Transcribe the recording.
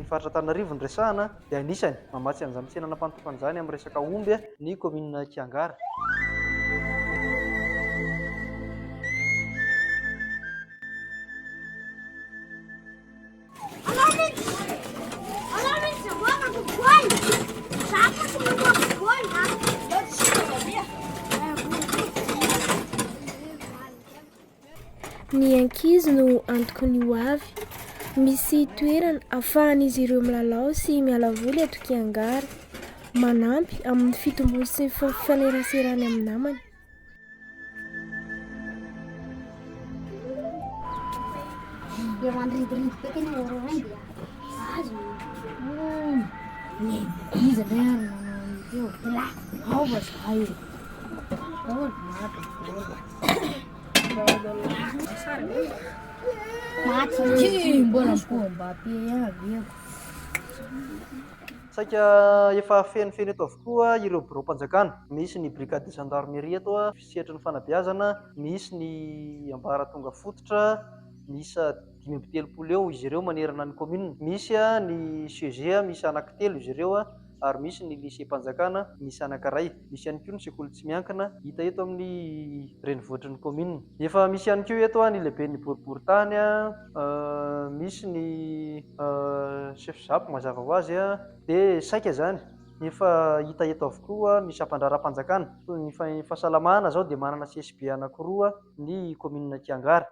Ny faritra Antananarivo ny resahana dia anisany mamatsy an'izany tsenanam-panotokana izany amin'ny resaka omby ny commune Kiangara. Ny ankizy no antoko ny ho avy. Misy toerana ahafahan'izy ireo milalao sy miala voly eto Kiangara, manampy amin'ny fitombony sy ny fanerasera-ny amin'ny namany. Saika efa fenofeno eto avokoa ireo birao-mpanjakana. Misy ny brigade de gendarmerie eto fisetry ny fanabeazana, misy ny ambaratonga fototra, misa 5 eo izy ireo manerana ny commune. Misy ny CG misy anankitelo izy ireo ary misy ny lycée-mpanjakana misy anankiray. Misy ihany koa ny sekoly tsy miankina hita eto amin'ny renivohitr'ny commune. Efa misy ihany koa eto ny lehiben'ny boriboritany, misy ny chef zapo mazava ho azy dia saika zany efa hita eto avokoa ny sampandraram-panjakana. Ny fahasalamana zao dia manana CSB anankiroa ny commune Kiangara.